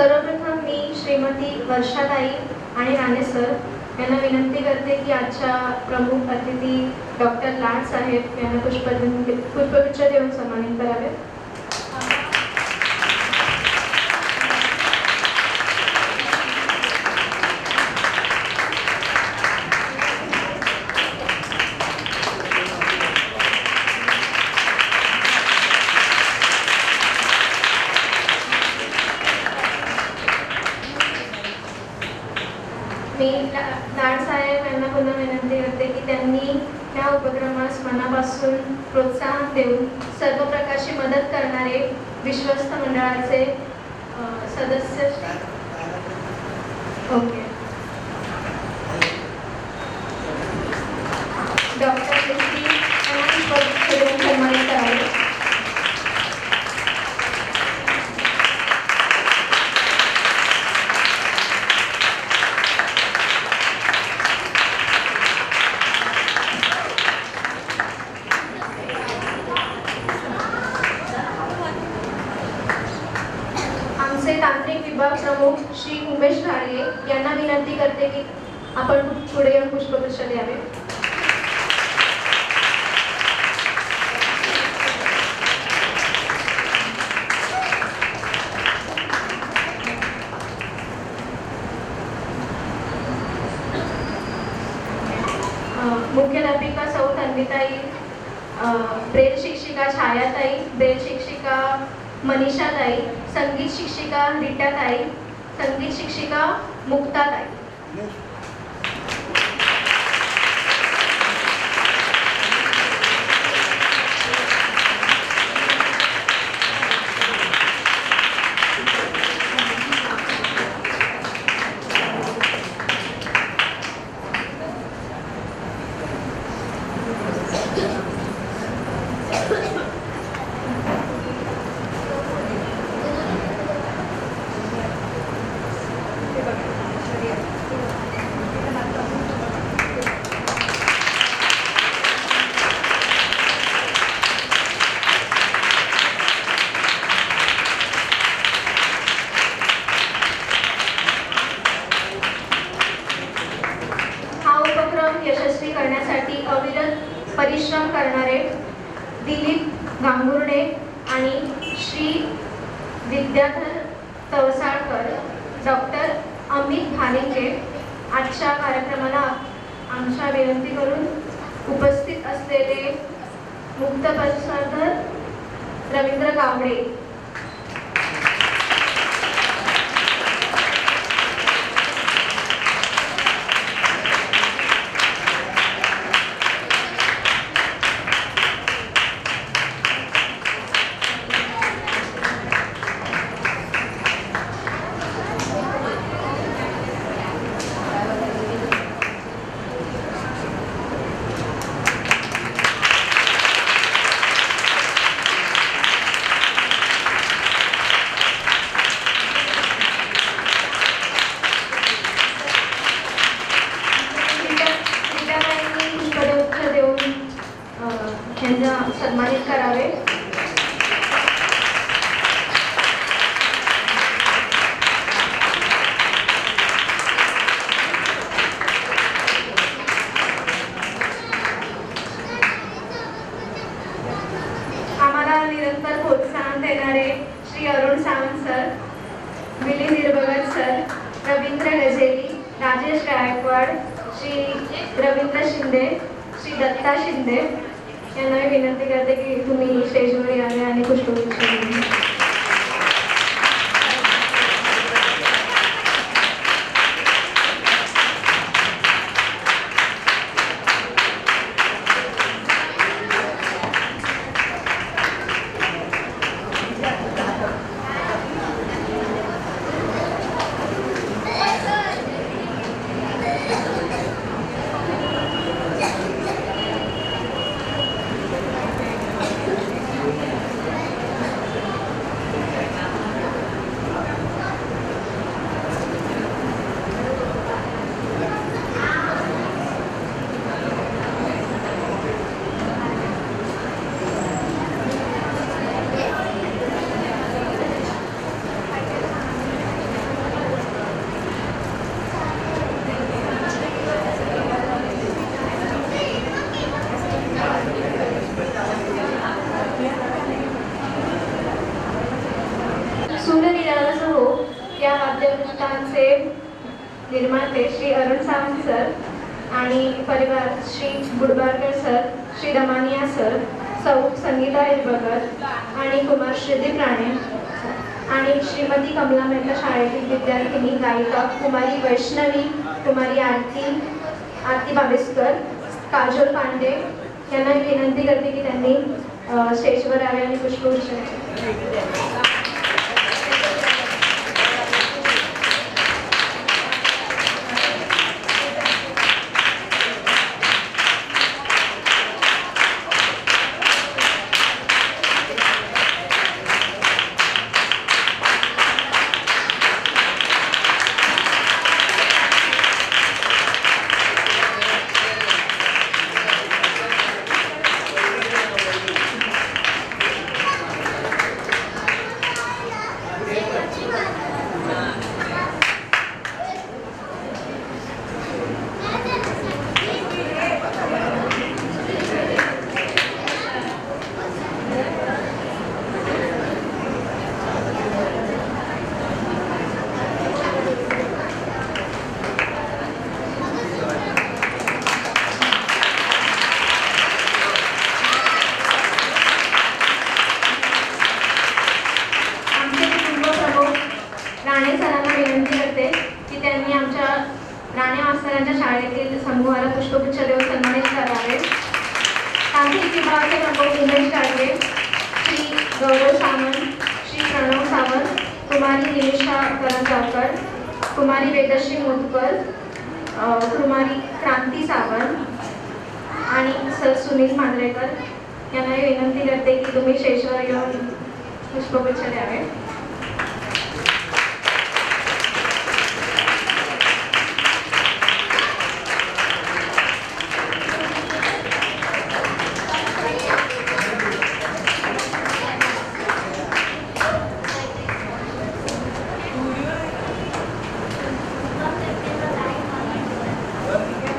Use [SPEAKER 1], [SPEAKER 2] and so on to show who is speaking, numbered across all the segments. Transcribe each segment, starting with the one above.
[SPEAKER 1] सर्वप्रथम मी श्रीमती वर्षाताई आणि राणे सर यांना विनंती करते की आजच्या प्रमुख अतिथी डॉक्टर लाड साहेब यांना पुष्पगुच्छ देऊन सन्मानित करावे. मी लाड साहेब यांना पुन्हा विनंती करते की त्यांनी या उपक्रमास मनापासून प्रोत्साहन देऊन सर्व प्रकारची मदत करणारे विश्वस्त मंडळाचे सदस्य डॉक्टर यांना पुष्पगुच्छ देऊन सन्मानित करावे. तांत्रिक विभाग प्रमुख श्री उमेश ढाळे यांना विनंती करते की आपण पुढे येऊन पुष्पगुच्छ द्यावे. मुख्याध्यापिका सौ तन्वीताई, ब्रेल शिक्षिका छायाताई, ब्रेल शिक्षिका मनीषाताई, संगीत शिक्षिका रीटाताई, संगीत शिक्षिका मुक्ताताई. यशस्वी करण्यासाठी अविरत परिश्रम करणारे दिलीप गांगुर्डे आणि श्री विद्याधर तवसाळकर, डॉक्टर अमित भालिंगे आजच्या कार्यक्रमाला आमच्या विनंती करून उपस्थित असलेले मुक्तपदवीधर रवींद्र गावडे, यांना सन्मानित करावे. आम्हाला निरंतर प्रोत्साहन देणारे श्री अरुण सावंत सर, मिलिंद निर्भगत सर, रवींद्र गजेली, राजेश गायकवाड, श्री रवींद्र शिंदे, श्री दत्ता शिंदे यांना विनंती करते की तुम्ही स्टेजवर यावे आणि पुष्पगुच्छ द्यावे. या वाद्यवृत्तांचे निर्माते श्री अरुण सावंत सर आणि परिवार श्री बुडबारकर सर, श्री रमानिया सर, सौ संगीता हिरबगर आणि कुमार श्रीदीप राणे आणि श्रीमती कमला मेहता शाळेतील विद्यार्थिनी गायिका कुमारी वैष्णवी, कुमारी आरती बाबेस्कर, काजोल पांडे यांना विनंती करते की त्यांनी स्टेजवर यावे आणि पुष्पगुच्छ द्यावे. राणे सरांना विनंती करते की त्यांनी आमच्या राणे मास्तरांच्या शाळेतील समूहाला पुष्पगुच्छ देऊन सन्मानित करावे. तांत्रिक विभागाचे प्रमुख उमेश गाडगे, श्री गौरव सावंत, श्री प्रणव सावंत, कुमारी निमिषा करंजावकर, कुमारी वेदश्री मोदकर, कुमारी क्रांती सावंत आणि सर सुनील मांजरेकर यांना विनंती करते की तुम्ही स्टेजवर येऊन पुष्पगुच्छ द्यावे.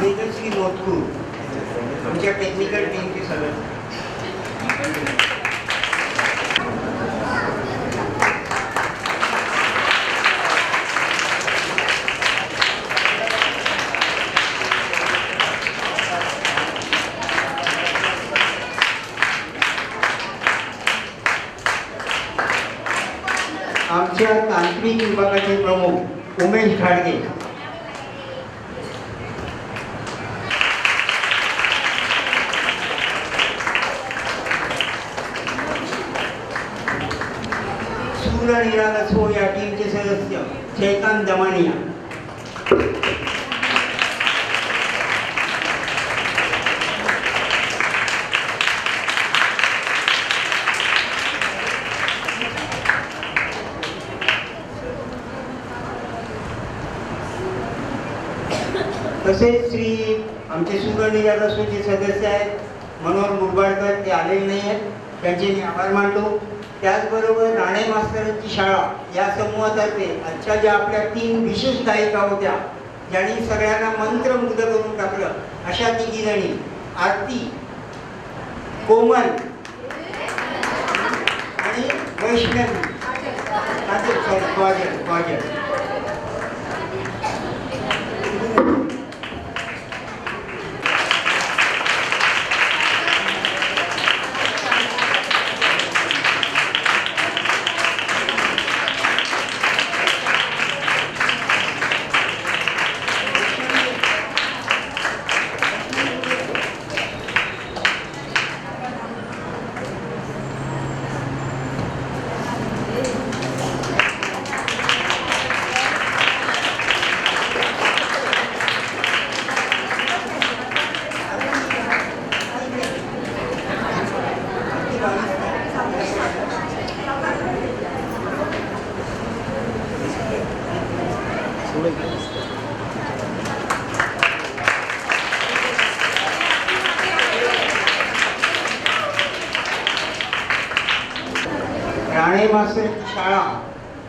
[SPEAKER 2] वेदश्री मोदकूर आमच्या टेक्निकल टीमचे सदस्य. आमच्या तांत्रिक विभागाचे प्रमुख उमेश घाडगे, सूर निरागस हो या टीमचे सदस्य चैतन दमानिया, तसेच श्री आमचे सूर निरागसचे सदस्य आहेत मनोहर बुडबाडकर, ते आलेले नाही आहेत, त्यांचे मी आभार मानतो. त्याचबरोबर राणे मास्तरांची शाळा या समूहातर्फे आजच्या ज्या आपल्या 3 विशेष गायिका होत्या, ज्यांनी सगळ्यांना मंत्रमुग्ध करून टाकलं, अशा 3 जणी आरती, कोमल आणि वैष्णवी. राणे मास्तरांची शाळा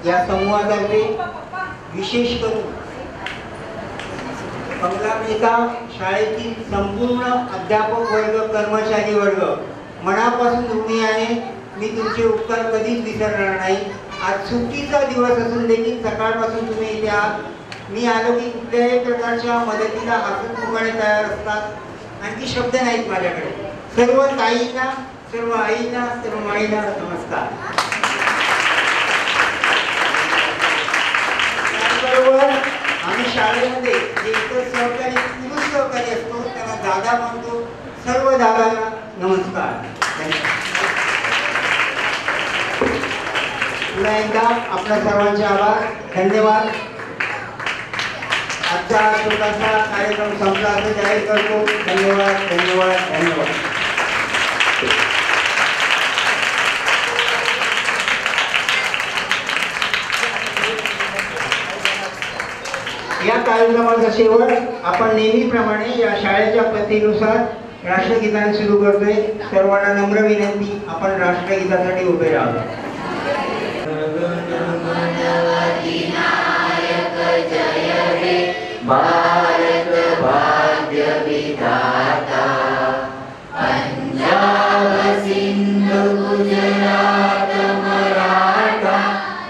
[SPEAKER 2] या समूहातर्फे विशेष करून कमला मेहता शाळेतील संपूर्ण अध्यापक वर्ग, कर्मचारी वर्ग मनापासून ऋणी आहे. मी तुमचे उपकार कधीच विसरणार नाही. आज सुट्टीचा दिवस असून देखील सकाळपासून तुम्ही इथे आहात. मी आलो की कुठल्याही प्रकारच्या मदतीला हसतमुखाने तयार असतात. आणखी शब्द नाहीत माझ्याकडे. सर्व ताईंना, सर्व आईंना, सर्व माईंना नमस्कार. त्याचबरोबर आम्ही शाळेमध्ये जे इतर सहकारी पुरुष सहकारी असतो त्याला दादा म्हणतो. सर्व दादांना नमस्कार. पुन्हा एकदा आपल्या सर्वांचे आभार. धन्यवाद. आजचा छोटासा कार्यक्रम संपला असं जाहीर करतो. धन्यवाद, धन्यवाद, धन्यवाद. या कार्यक्रमाचा शेवट आपण नेहमीप्रमाणे या शाळेच्या पद्धतीनुसार राष्ट्रगीताने सुरू करतोय. सर्वांना नम्र विनंती, आपण राष्ट्रगीतासाठी उभे राहू.
[SPEAKER 3] भारत भाग्य विधाता, पंजाब सिंधु गुजरात मराठा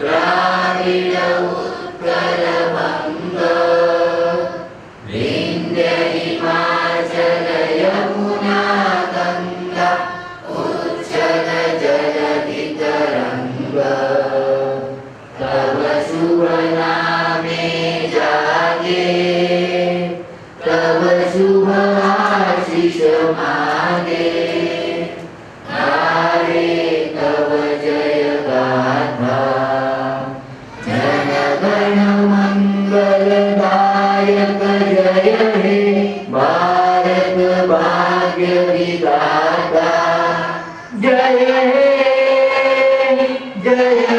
[SPEAKER 3] द्राविड उत्कल बंग, विंध्य हिमाचल यमुना गंगा उच्चल जलधि तरंग, तव शुभ नामे जागे, तव शुभ आशीष मागे, गावे तव जय गाथा, जन गण मंगलदायक जय हे भारत भाग्य विधाता, जय हे जय